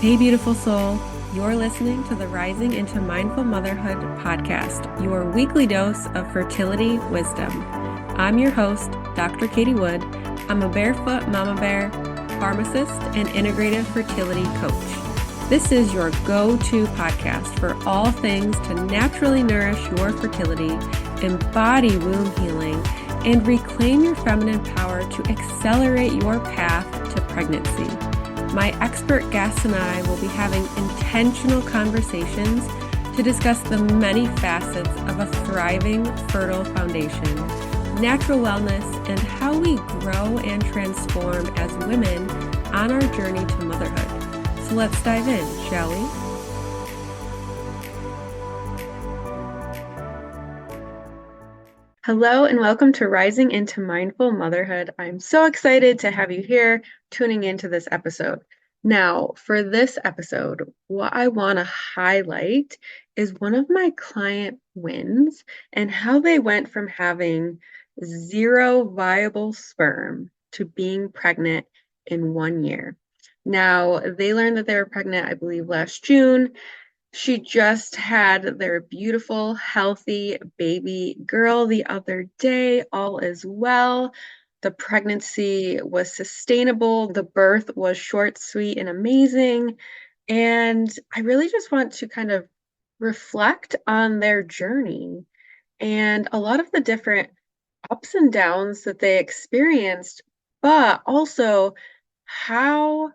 Hey, beautiful soul. You're listening to the Rising into Mindful Motherhood podcast, your weekly dose of fertility wisdom. I'm your host, Dr. Katie Wood. I'm a barefoot mama bear, pharmacist, and integrative fertility coach. This is your go-to podcast for all things to naturally nourish your fertility, embody womb healing, and reclaim your feminine power to accelerate your path to pregnancy. My expert guests and I will be having intentional conversations to discuss the many facets of a thriving, fertile foundation, natural wellness, and how we grow and transform as women on our journey to motherhood. So let's dive in, shall we? Hello and welcome to Rising into Mindful Motherhood. I'm so excited to have you here tuning into this episode. Now, for this episode, what I want to highlight is one of my client wins and how they went from having 0 viable sperm to being pregnant in 1 year. Now, they learned that they were pregnant, I believe, last June. She just had their beautiful, healthy baby girl the other day. All is well. The pregnancy was sustainable. The birth was short, sweet, and amazing. And I really just want to kind of reflect on their journey and a lot of the different ups and downs that they experienced, but also how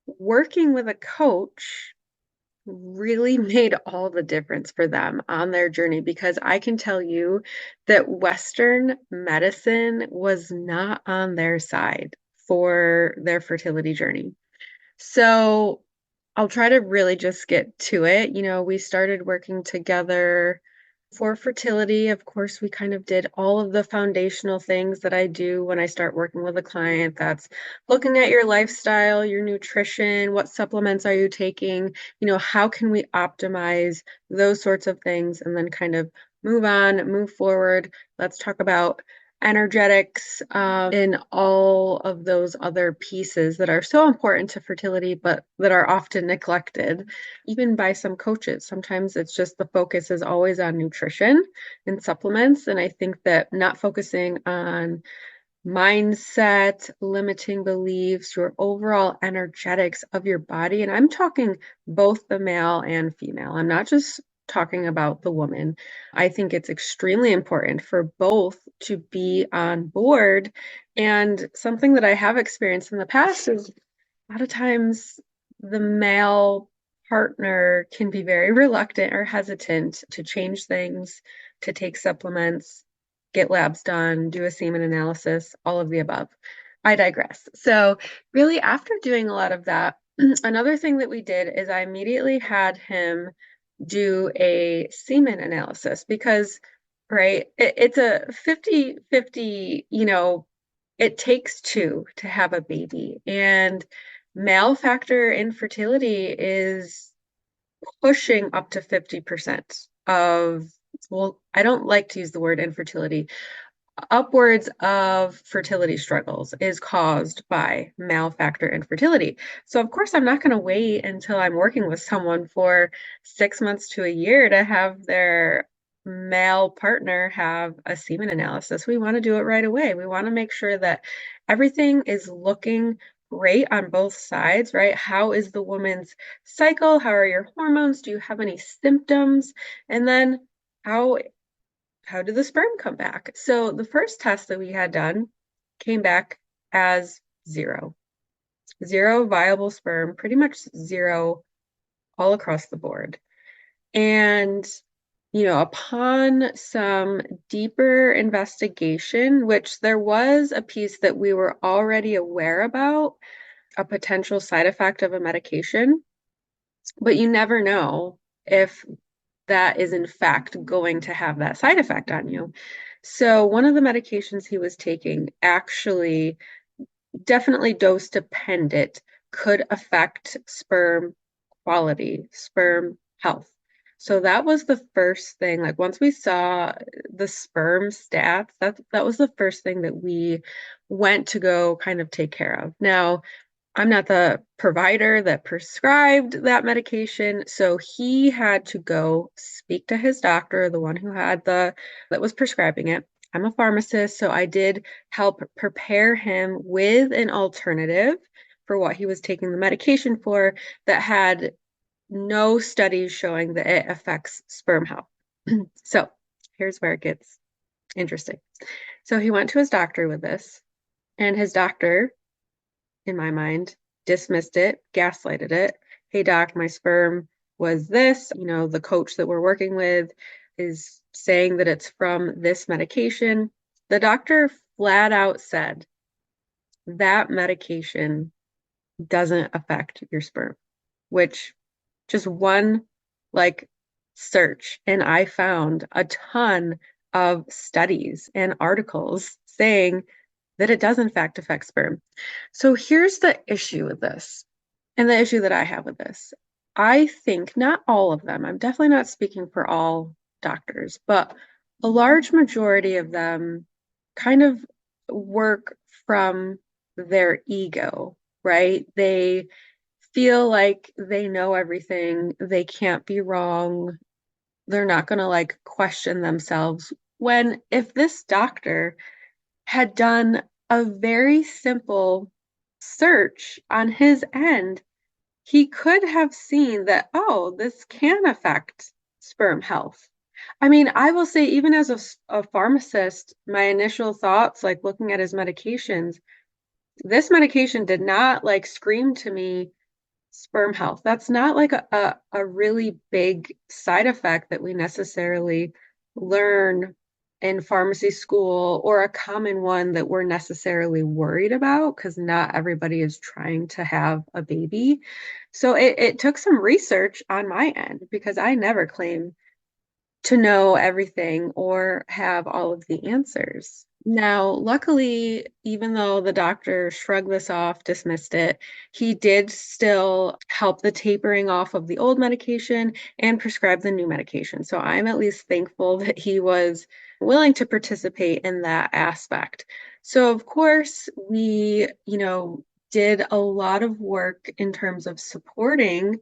working with a coach really made all the difference for them on their journey, because I can tell you that Western medicine was not on their side for their fertility journey. So I'll try to really just get to it. We started working together for fertility. Of course, we kind of did all of the foundational things that I do when I start working with a client. That's looking at your lifestyle, your nutrition, what supplements are you taking, how can we optimize those sorts of things, and then kind of move on, move forward. Let's talk about energetics, and all of those other pieces that are so important to fertility, but that are often neglected, even by some coaches. Sometimes it's just the focus is always on nutrition and supplements. And I think that not focusing on mindset, limiting beliefs, your overall energetics of your body, and I'm talking both the male and female. I'm not just talking about the woman. I think it's extremely important for both to be on board. And something that I have experienced in the past is a lot of times the male partner can be very reluctant or hesitant to change things, to take supplements, get labs done, do a semen analysis, all of the above. I digress. So really, after doing a lot of that, another thing that we did is I immediately had him do a semen analysis, because, right, it's a 50-50, it takes two to have a baby. And male factor infertility is pushing up to 50% of, well, I don't like to use the word infertility, upwards of fertility struggles is caused by male factor infertility. So of course, I'm not going to wait until I'm working with someone for 6 months to a year to have their male partner have a semen analysis. We want to do it right away. We want to make sure that everything is looking great on both sides, right? How is the woman's cycle? How are your hormones? Do you have any symptoms? And then how did the sperm come back? So the first test that we had done came back as 0. 0 viable sperm, pretty much 0 all across the board. And, upon some deeper investigation, which there was a piece that we were already aware about, a potential side effect of a medication, but you never know if that is in fact going to have that side effect on you. So one of the medications he was taking actually, definitely dose dependent, could affect sperm quality, sperm health. So that was the first thing. Like, once we saw the sperm stats, that was the first thing that we went to go kind of take care of. Now, I'm not the provider that prescribed that medication, so he had to go speak to his doctor, the one who had that was prescribing it. I'm a pharmacist, so I did help prepare him with an alternative for what he was taking the medication for that had no studies showing that it affects sperm health. So here's where it gets interesting. So he went to his doctor with this, and his doctor, in my mind, dismissed it, gaslighted it. Hey, doc, my sperm was this. The coach that we're working with is saying that it's from this medication. The doctor flat out said that medication doesn't affect your sperm, which just one like search, and I found a ton of studies and articles saying that it does in fact affect sperm. So here's the issue with this, and the issue that I have with this. I think not all of them, I'm definitely not speaking for all doctors, but a large majority of them kind of work from their ego, right? They feel like they know everything, they can't be wrong, they're not going to like question themselves. When if this doctor had done a very simple search on his end, he could have seen that, oh, this can affect sperm health. I mean, I will say, even as a pharmacist, my initial thoughts, like looking at his medications, this medication did not like scream to me sperm health. That's not like a really big side effect that we necessarily learn in pharmacy school, or a common one that we're necessarily worried about because not everybody is trying to have a baby. So it took some research on my end because I never claim to know everything or have all of the answers. Now, luckily, even though the doctor shrugged this off, dismissed it, he did still help the tapering off of the old medication and prescribe the new medication. So I'm at least thankful that he was willing to participate in that aspect. So, of course, we, did a lot of work in terms of supporting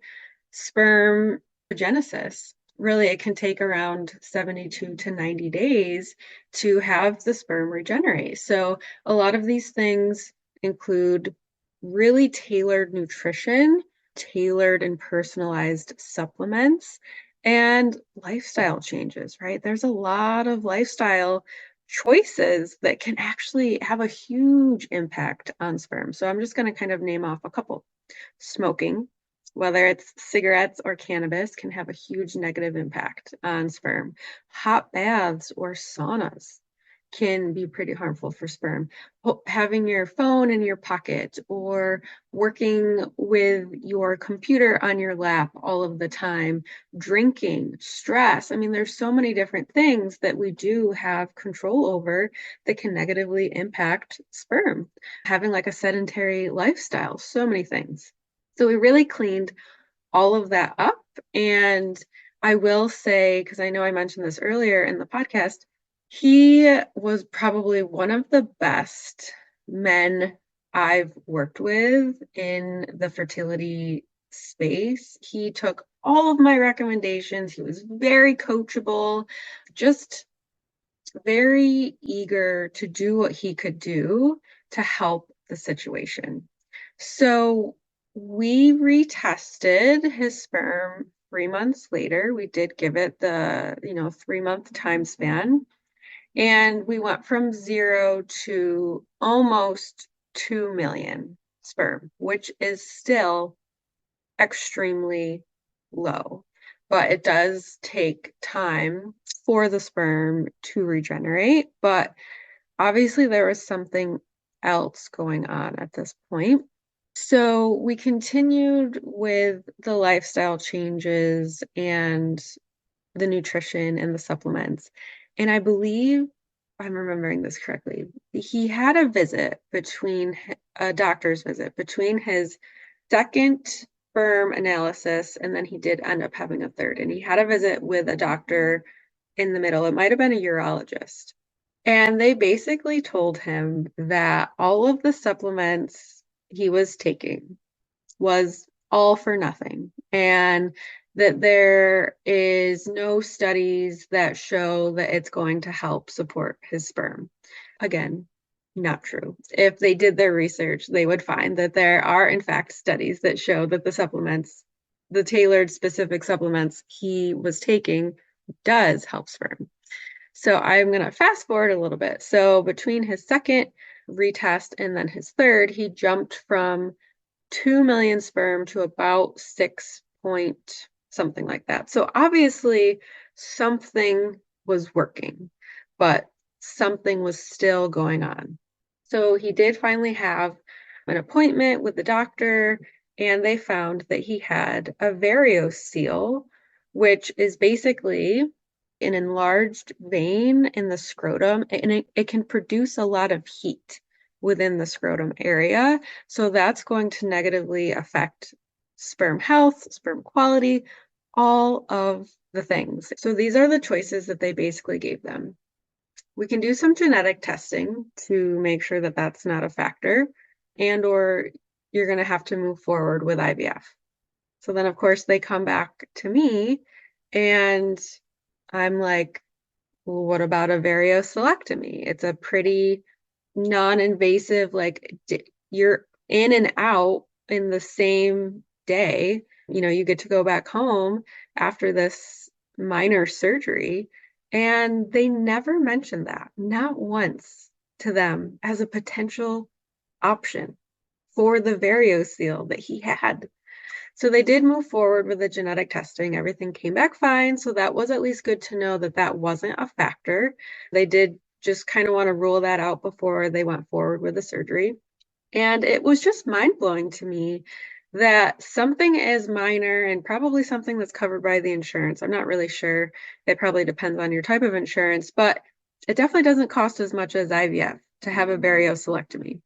sperm genesis. Really, it can take around 72 to 90 days to have the sperm regenerate. So, a lot of these things include really tailored nutrition, tailored and personalized supplements, and lifestyle changes, right? There's a lot of lifestyle choices that can actually have a huge impact on sperm. So, I'm just going to kind of name off a couple. Smoking, whether it's cigarettes or cannabis, can have a huge negative impact on sperm. Hot baths or saunas can be pretty harmful for sperm. Having your phone in your pocket or working with your computer on your lap all of the time, drinking, stress. I mean, there's so many different things that we do have control over that can negatively impact sperm. Having like a sedentary lifestyle, so many things. So we really cleaned all of that up. And I will say, because I know I mentioned this earlier in the podcast, he was probably one of the best men I've worked with in the fertility space. He took all of my recommendations. He was very coachable, just very eager to do what he could do to help the situation. So we retested his sperm 3 months later. We did give it the, 3 month time span. And we went from 0 to almost 2 million sperm, which is still extremely low. But it does take time for the sperm to regenerate. But obviously, there was something else going on at this point. So we continued with the lifestyle changes and the nutrition and the supplements. And I believe I'm remembering this correctly. He had a visit between a doctor's visit between his second sperm analysis, and then he did end up having a third. And he had a visit with a doctor in the middle. It might have been a urologist. And they basically told him that all of the supplements he was taking was all for nothing, and that there is no studies that show that it's going to help support his sperm. Again, not true. If they did their research, they would find that there are, in fact, studies that show that the supplements, the tailored specific supplements he was taking, does help sperm. So I'm going to fast forward a little bit. So between his second retest and then his third, he jumped from 2 million sperm to about 6 point something like that. So obviously something was working, but something was still going on. So he did finally have an appointment with the doctor, and they found that he had a variocele, which is basically an enlarged vein in the scrotum, and it can produce a lot of heat within the scrotum area. So that's going to negatively affect sperm health, sperm quality, all of the things. So these are the choices that they basically gave them. We can do some genetic testing to make sure that that's not a factor, and or you're going to have to move forward with IVF. So then, of course, they come back to me, and I'm like, well, what about a variocelectomy? It's a pretty non-invasive, like you're in and out in the same day. You know, you get to go back home after this minor surgery. And they never mentioned that, not once to them as a potential option for the variocele that he had. So they did move forward with the genetic testing. Everything came back fine. So that was at least good to know that that wasn't a factor. They did just kind of want to rule that out before they went forward with the surgery. And it was just mind blowing to me that something as minor and probably something that's covered by the insurance, I'm not really sure. It probably depends on your type of insurance, but it definitely doesn't cost as much as IVF to have a variocelectomy.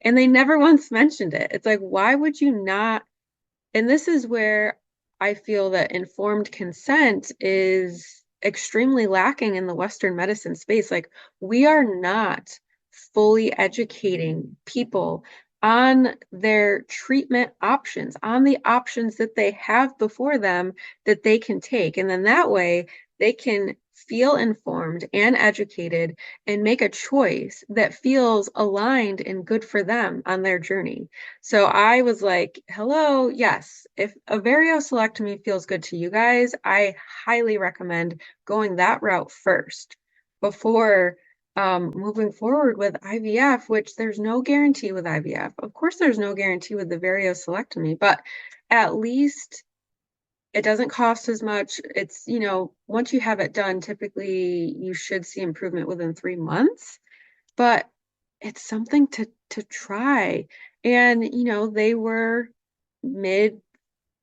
And they never once mentioned it. It's like, why would you not? And this is where I feel that informed consent is extremely lacking in the Western medicine space. Like, we are not fully educating people on their treatment options, on the options that they have before them that they can take. And then that way they can feel informed and educated and make a choice that feels aligned and good for them on their journey. So I was like, hello, yes, if a variocelectomy feels good to you guys, I highly recommend going that route first before moving forward with IVF, which there's no guarantee with IVF. Of course, there's no guarantee with the variocelectomy, but at least it doesn't cost as much. It's, you know, once you have it done, typically you should see improvement within 3 months, but it's something to try. And, you know, they were mid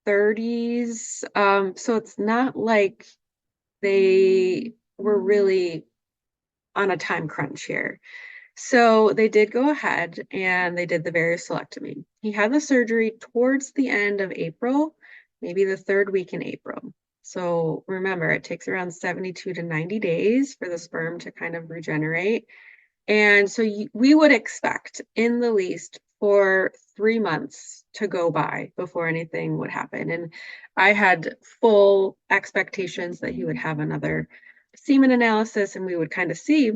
30s. So it's not like they were really on a time crunch here. So they did go ahead and they did the variocelectomy. He had the surgery towards the end of April, maybe the third week in April. So remember, it takes around 72 to 90 days for the sperm to kind of regenerate. And so we would expect, in the least, for 3 months to go by before anything would happen. And I had full expectations that he would have another semen analysis and we would kind of see,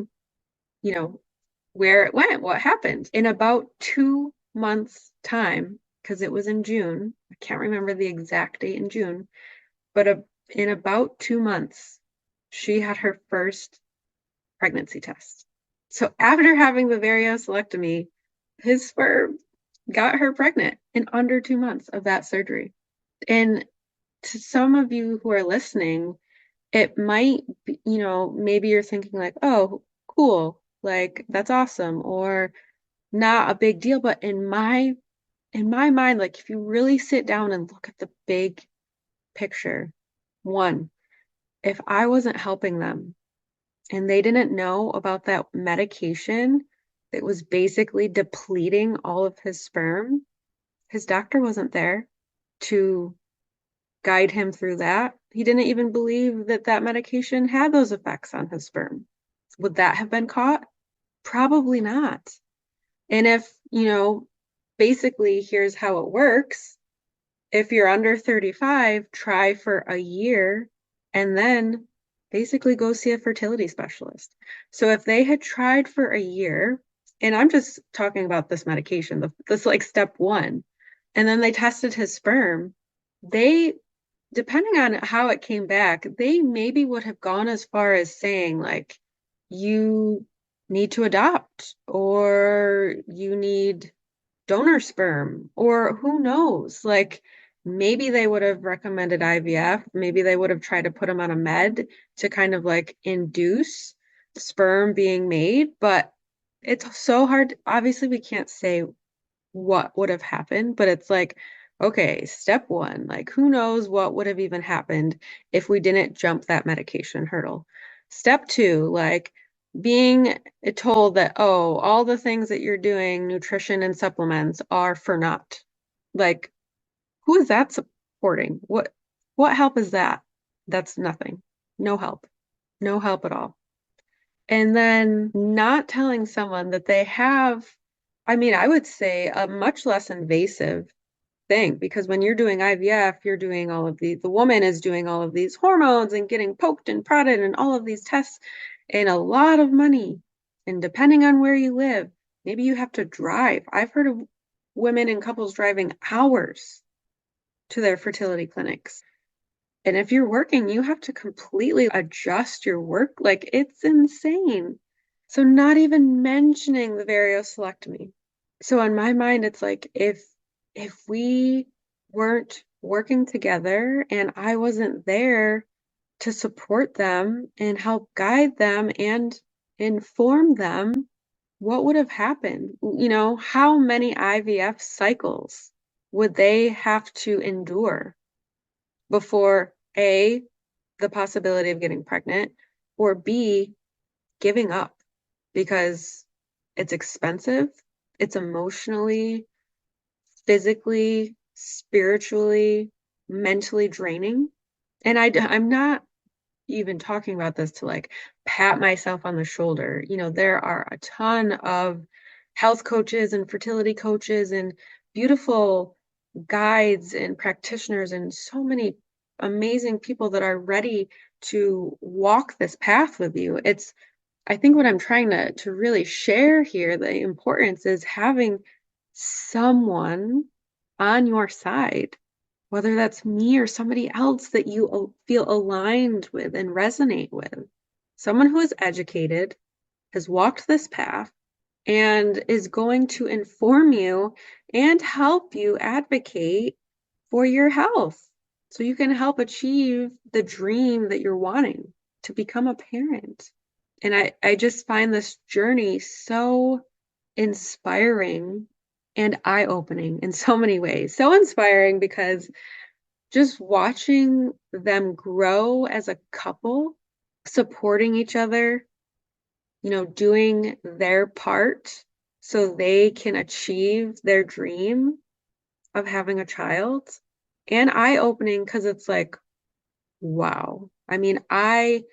you know, where it went, what happened. In about 2 months' time, because it was in June, I can't remember the exact date in June, but in about 2 months, she had her first pregnancy test. So after having the variocelectomy, his sperm got her pregnant in under 2 months of that surgery. And to some of you who are listening, it might be, you know, maybe you're thinking like, oh, cool, like that's awesome, or not a big deal. But in my mind, like if you really sit down and look at the big picture, one, if I wasn't helping them and they didn't know about that medication that was basically depleting all of his sperm, his doctor wasn't there to guide him through that. He didn't even believe that that medication had those effects on his sperm. Would that have been caught? Probably not. And if, you know, basically, here's how it works. If you're under 35, try for a year and then basically go see a fertility specialist. So if they had tried for a year, and I'm just talking about this medication, this like step one, and then they tested his sperm, they, depending on how it came back, they maybe would have gone as far as saying, like, you need to adopt or you need donor sperm, or who knows? Like maybe they would have recommended IVF. Maybe they would have tried to put him on a med to kind of like induce sperm being made. But it's so hard. Obviously, we can't say what would have happened, but it's like, okay, step one, like who knows what would have even happened if we didn't jump that medication hurdle. Step two, like being told that, oh, all the things that you're doing, nutrition and supplements, are for naught. Like, who is that supporting? What help is that? That's nothing. No help. No help at all. And then not telling someone that they have, I mean, I would say a much less invasive thing, because when you're doing IVF, you're doing all of the woman is doing all of these hormones and getting poked and prodded and all of these tests and a lot of money. And depending on where you live, maybe you have to drive. I've heard of women and couples driving hours to their fertility clinics. And if you're working, you have to completely adjust your work. Like it's insane. So not even mentioning the varioselectomy. So in my mind, it's like if we weren't working together and I wasn't there to support them and help guide them and inform them, what would have happened? You know, how many IVF cycles would they have to endure before A, the possibility of getting pregnant, or B, giving up because it's expensive, it's emotionally, physically, spiritually, mentally draining. And I'm not even talking about this to like pat myself on the shoulder. You know, there are a ton of health coaches and fertility coaches and beautiful guides and practitioners and so many amazing people that are ready to walk this path with you. It's, I think what I'm trying to really share here, the importance is having someone on your side, whether that's me or somebody else that you feel aligned with and resonate with. Someone who is educated, has walked this path, and is going to inform you and help you advocate for your health so you can help achieve the dream that you're wanting to become a parent. And I just find this journey so inspiring and eye-opening in so many ways. So inspiring because just watching them grow as a couple, supporting each other, you know, doing their part so they can achieve their dream of having a child. And eye-opening because it's like, wow. I mean, I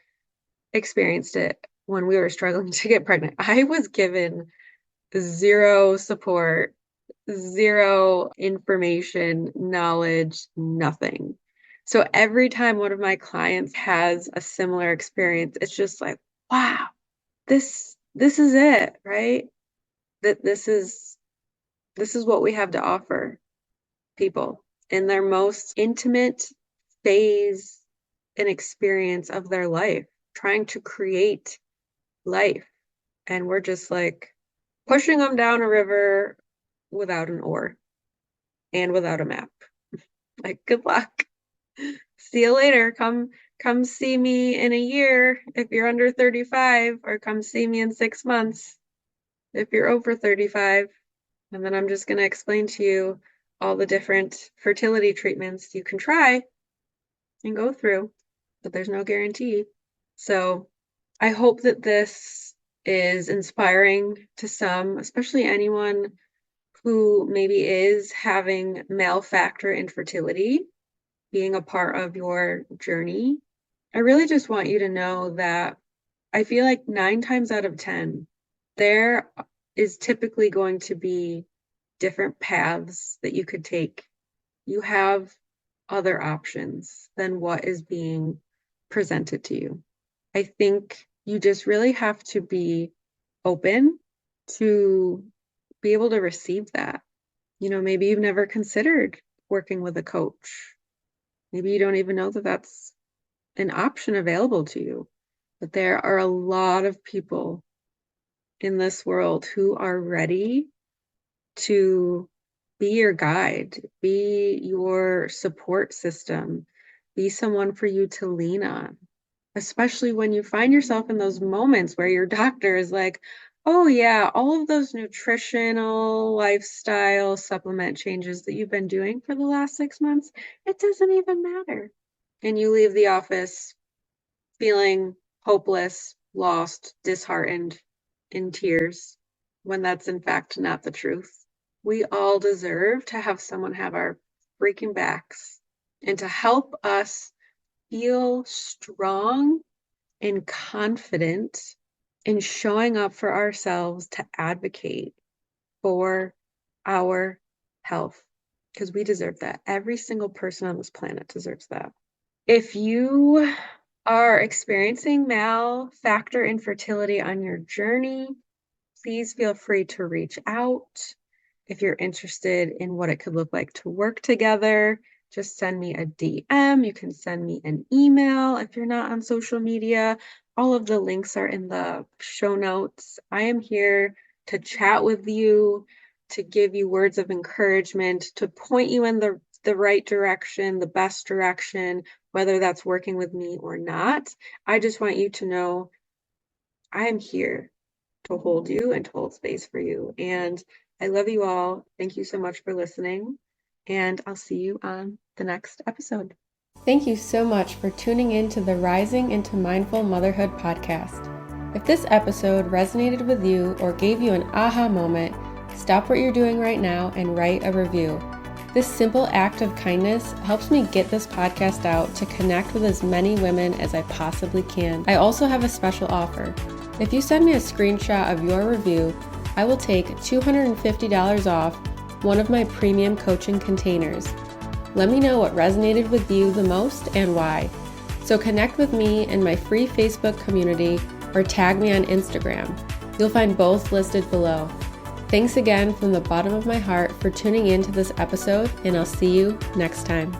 experienced it when we were struggling to get pregnant. I was given zero support, zero information, knowledge, nothing. So every time one of my clients has a similar experience, it's just like, wow, this is it, right? That this is what we have to offer people in their most intimate phase and experience of their life, trying to create life. And we're just like pushing them down a river without an oar and without a map. Like, good luck. See you later. Come see me in a year if you're under 35, or come see me in 6 months if you're over 35. And then I'm just going to explain to you all the different fertility treatments you can try and go through, but there's no guarantee. So I hope that this is inspiring to some, especially anyone who maybe is having male factor infertility being a part of your journey. I really just want you to know that I feel like 9 times out of 10, there is typically going to be different paths that you could take. You have other options than what is being presented to you. I think you just really have to be open to be able to receive that. Maybe you've never considered working with a coach. Maybe you don't even know that that's an option available to you. But there are a lot of people in this world who are ready to be your guide, be your support system, be someone for you to lean on, especially when you find yourself in those moments where your doctor is like, oh yeah, all of those nutritional lifestyle supplement changes that you've been doing for the last 6 months, it doesn't even matter. And you leave the office feeling hopeless, lost, disheartened, in tears, when that's in fact not the truth. We all deserve to have someone have our freaking backs and to help us feel strong and confident in showing up for ourselves to advocate for our health, because we deserve that. Every single person on this planet deserves that. If you are experiencing male factor infertility on your journey, please feel free to reach out. If you're interested in what it could look like to work together, just send me a DM. You can send me an email if you're not on social media. All of the links are in the show notes. I am here to chat with you, to give you words of encouragement, to point you in the right direction, the best direction, whether that's working with me or not. I just want you to know I am here to hold you and to hold space for you. And I love you all. Thank you so much for listening. And I'll see you on the next episode. Thank you so much for tuning in to the Rising into Mindful Motherhood podcast. If this episode resonated with you or gave you an aha moment, stop what you're doing right now and write a review. This simple act of kindness helps me get this podcast out to connect with as many women as I possibly can. I also have a special offer. If you send me a screenshot of your review, I will take $250 off one of my premium coaching containers. Let me know what resonated with you the most and why. So connect with me in my free Facebook community or tag me on Instagram. You'll find both listed below. Thanks again from the bottom of my heart for tuning in to this episode, and I'll see you next time.